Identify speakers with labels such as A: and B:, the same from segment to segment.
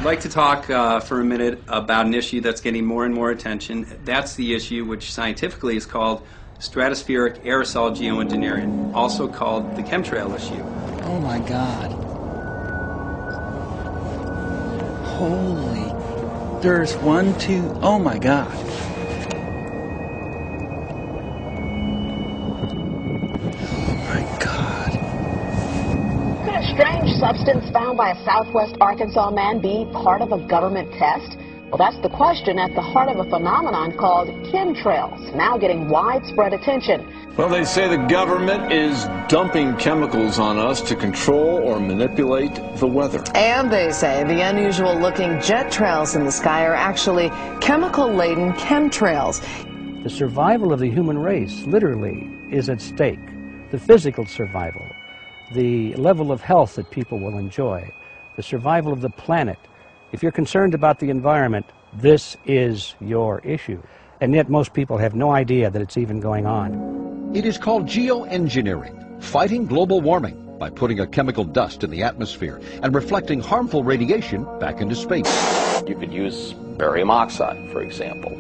A: like to talk for a minute about an issue that's getting more and more attention. That's the issue which scientifically is called stratospheric aerosol geoengineering, also called the chemtrail issue.
B: Oh my God. Holy. There's one, two, oh my God.
C: Strange substance found by a Southwest Arkansas man be part of a government test? Well, that's the question at the heart of a phenomenon called chemtrails, now getting widespread attention.
D: Well, they say the government is dumping chemicals on us to control or manipulate the weather.
E: And they say the unusual-looking jet trails in the sky are actually chemical-laden chemtrails.
F: The survival of the human race, literally, is at stake. The physical survival, the level of health that people will enjoy, the survival of the planet. If you're concerned about the environment, this is your issue. And yet most people have no idea that it's even going on.
G: It is called geoengineering, fighting global warming by putting a chemical dust in the atmosphere and reflecting harmful radiation back into space.
H: You could use barium oxide, for example,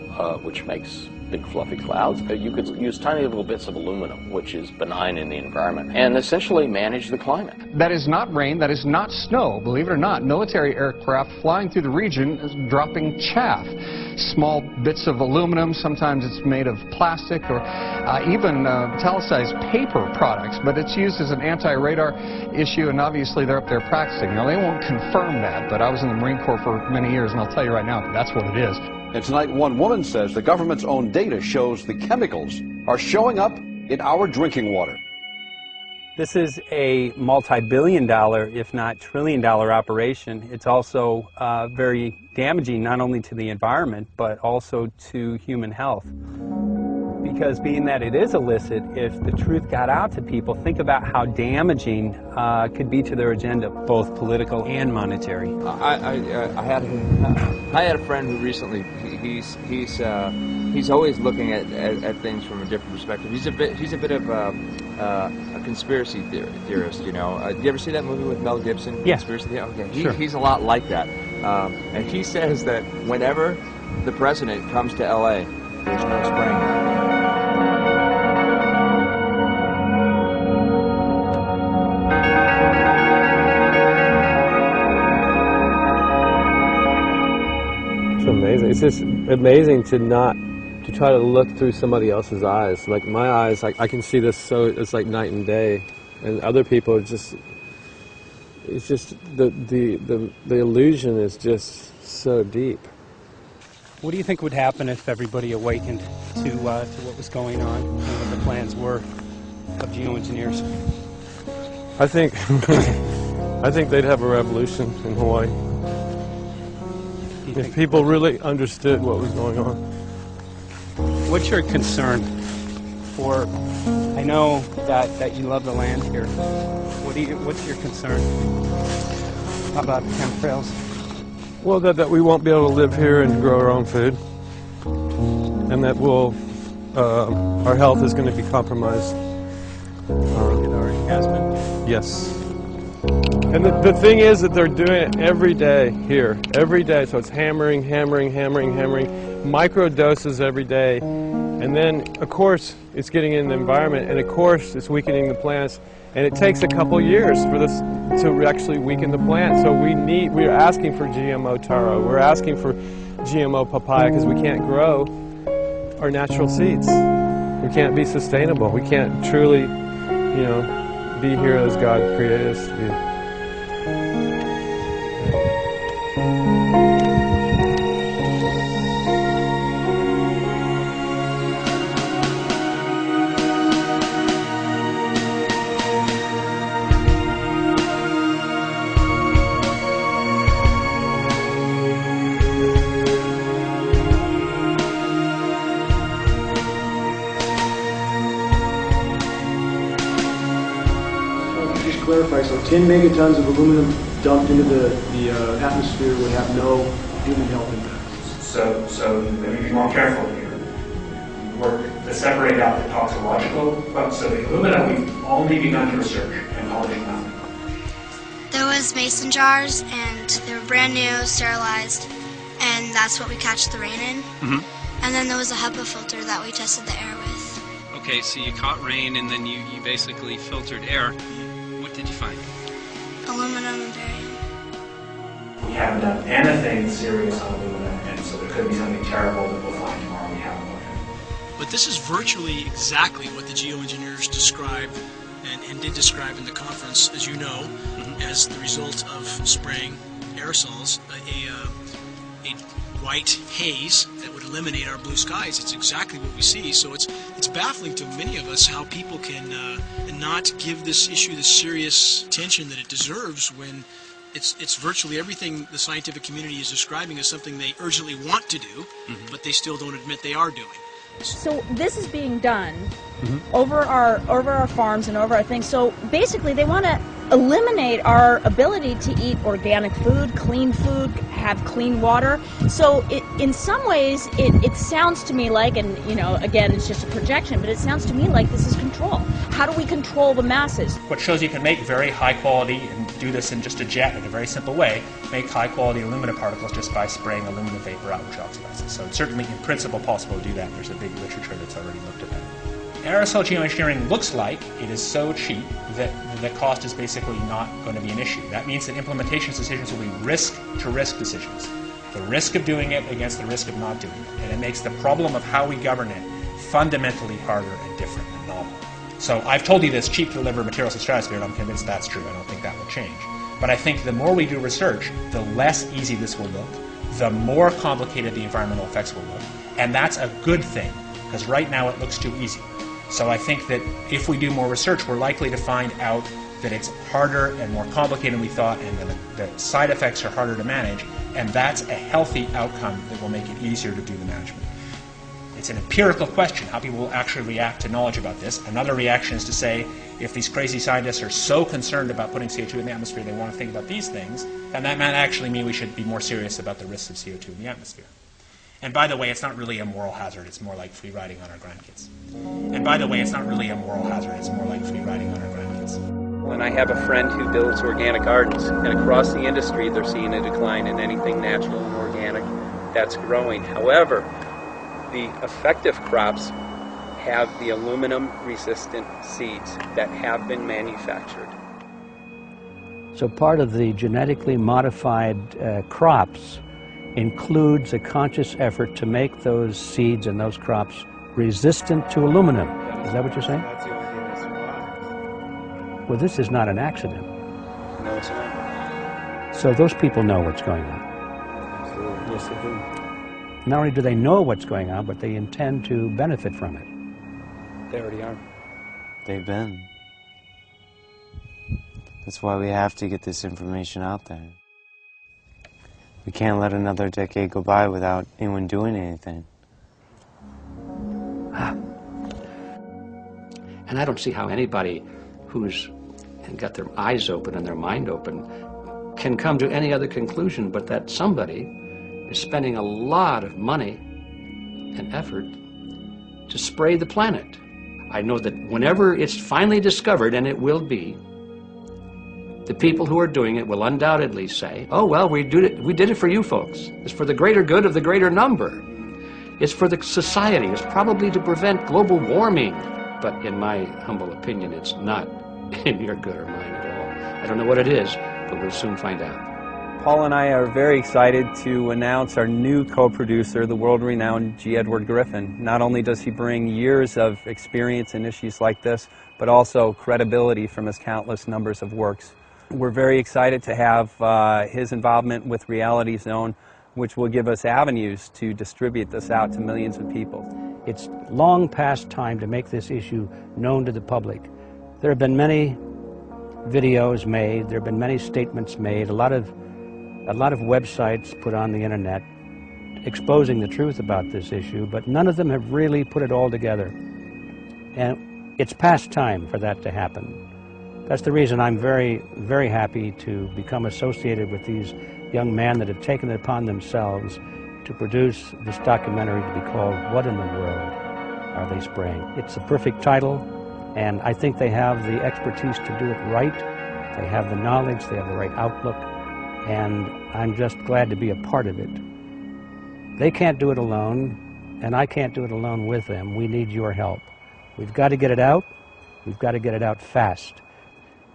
H: which makes big fluffy clouds. You could use tiny little bits of aluminum, which is benign in the environment, and essentially manage the climate.
I: That is not rain, that is not snow. Believe it or not, military aircraft flying through the region is dropping chaff. Small bits of aluminum, sometimes it's made of plastic or even metallicized paper products, but it's used as an anti-radar issue, and obviously they're up there practicing. Now, they won't confirm that, but I was in the Marine Corps for many years, and I'll tell you right now, that's what it is.
G: And tonight, one woman says the government's own data shows the chemicals are showing up in our drinking water.
A: This is a multi-billion-dollar, if not trillion-dollar operation. It's also very damaging not only to the environment, but also to human health. Because being that it is illicit, if the truth got out to people, think about how damaging could be to their agenda, both political and monetary.
J: I had a friend who recently, he's always looking at things from a different perspective. He's a bit of a conspiracy theorist, you know. Did you ever see that movie with Mel Gibson?
A: Yeah.
J: Conspiracy Theory? Okay.
A: Sure.
J: He's a lot like that. And he says that whenever the president comes to L.A., there's no spring.
K: Amazing. It's just amazing to try to look through somebody else's eyes. Like my eyes, I can see this, so it's like night and day, and other people it's just the illusion is just so deep.
F: What do you think would happen if everybody awakened to what was going on and what the plans were of geoengineers?
K: I think they'd have a revolution in Hawaii. If people really understood what was going on.
F: What's your concern for, I know that you love the land here. What's your concern about the chemtrails?
K: Well, that we won't be able to live here and grow our own food. And that our health is going to be compromised.
F: It already has been?
K: Yes. And the thing is that they're doing it every day here, every day. So it's hammering, micro doses every day. And then, of course, it's getting in the environment, and of course, it's weakening the plants. And it takes a couple years for this to actually weaken the plant. So we're asking for GMO taro, we're asking for GMO papaya, because we can't grow our natural seeds. We can't be sustainable. We can't truly, be here as God created us to be.
L: Clarify, so 10 megatons of aluminum dumped into the atmosphere would have no human health impact.
M: So let me be more careful here. We work to separate out the toxicological, so the aluminum we've only begun to research and publish now.
N: There was was mason jars, and they were brand new, sterilized, and that's what we catch the rain in. And then there was a HEPA filter that we tested the air with.
A: Okay, so you caught rain and then you basically filtered air. What did you find?
N: Aluminum and barium.
M: We haven't done anything serious on aluminum, and so there could be something terrible that we'll find tomorrow we haven't looked at.
O: But this is virtually exactly what the geoengineers described and did describe in the conference, as you know, as the result of spraying aerosols, a white haze that would eliminate our blue skies. It's exactly what we see. So it's baffling to many of us how people can not give this issue the serious attention that it deserves when it's virtually everything the scientific community is describing as something they urgently want to do, but they still don't admit they are doing.
P: So this is being done over our farms and over our things. So basically they want to eliminate our ability to eat organic food, have clean water. So in some ways it sounds to me like, and you know, again, it's just a projection, but it sounds to me like this is control. How do we control the masses?
Q: What shows you can make very high quality, and do this in just a jet in a very simple way, make high quality aluminum particles just by spraying aluminum vapor out, which oxidizes. So it's certainly in principle possible to do that. There's a big literature that's already looked at that. Aerosol geoengineering looks like it is so cheap that the cost is basically not going to be an issue. That means that implementation decisions will be risk-to-risk decisions. The risk of doing it against the risk of not doing it. And it makes the problem of how we govern it fundamentally harder and different and novel. So I've told you this cheap to deliver materials to stratosphere, and I'm convinced that's true. I don't think that will change. But I think the more we do research, the less easy this will look, the more complicated the environmental effects will look. And that's a good thing, because right now it looks too easy. So I think that if we do more research, we're likely to find out that it's harder and more complicated than we thought, and the side effects are harder to manage, and that's a healthy outcome that will make it easier to do the management. It's an empirical question, how people will actually react to knowledge about this. Another reaction is to say, if these crazy scientists are so concerned about putting CO2 in the atmosphere, they want to think about these things, then that might actually mean we should be more serious about the risks of CO2 in the atmosphere. And by the way, it's not really a moral hazard, it's more like free riding on our grandkids. And by the way, it's not really a moral hazard, it's more like free riding on our grandkids.
A: And I have a friend who builds organic gardens, and across the industry they're seeing a decline in anything natural and organic that's growing. However, the effective crops have the aluminum-resistant seeds that have been manufactured.
F: So part of the genetically modified crops includes a conscious effort to make those seeds and those crops resistant to aluminum. Is that what you're saying?
A: That's the only thing that survives.
F: Well, this is not an accident.
A: No, it's not.
F: So those people know what's going on.
A: Absolutely. Yes, they do.
F: Not only do they know what's going on, but they intend to benefit from it.
A: They already are.
R: They've been. That's why we have to get this information out there. We can't let another decade go by without anyone doing anything.
F: And I don't see how anybody who's got their eyes open and their mind open can come to any other conclusion but that somebody is spending a lot of money and effort to spray the planet. I know that whenever it's finally discovered, and it will be, the people who are doing it will undoubtedly say, oh, well, we did it for you folks. It's for the greater good of the greater number. It's for the society. It's probably to prevent global warming. But in my humble opinion, it's not in your good or mine at all. I don't know what it is, but we'll soon find out.
A: Paul and I are very excited to announce our new co-producer, the world-renowned G. Edward Griffin. Not only does he bring years of experience in issues like this, but also credibility from his countless numbers of works. We're very excited to have his involvement with Reality Zone, which will give us avenues to distribute this out to millions of people.
F: It's long past time to make this issue known to the public. There have been many videos made, there have been many statements made, a lot of websites put on the internet exposing the truth about this issue, but none of them have really put it all together. And it's past time for that to happen. That's the reason I'm very, very happy to become associated with these young men that have taken it upon themselves to produce this documentary to be called What in the World Are They Spraying? It's a perfect title, and I think they have the expertise to do it right. They have the knowledge, they have the right outlook, and I'm just glad to be a part of it. They can't do it alone, and I can't do it alone with them. We need your help. We've got to get it out. We've got to get it out fast.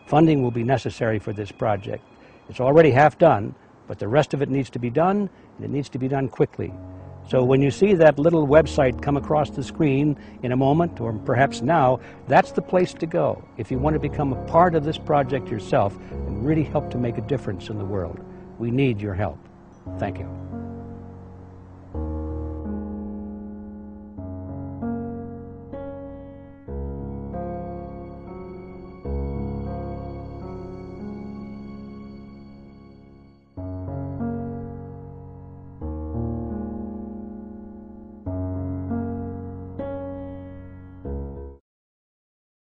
F: Funding will be necessary for this project. It's already half done, but the rest of it needs to be done, and it needs to be done quickly. So when you see that little website come across the screen in a moment, or perhaps now, that's the place to go if you want to become a part of this project yourself and really help to make a difference in the world. We need your help. Thank you.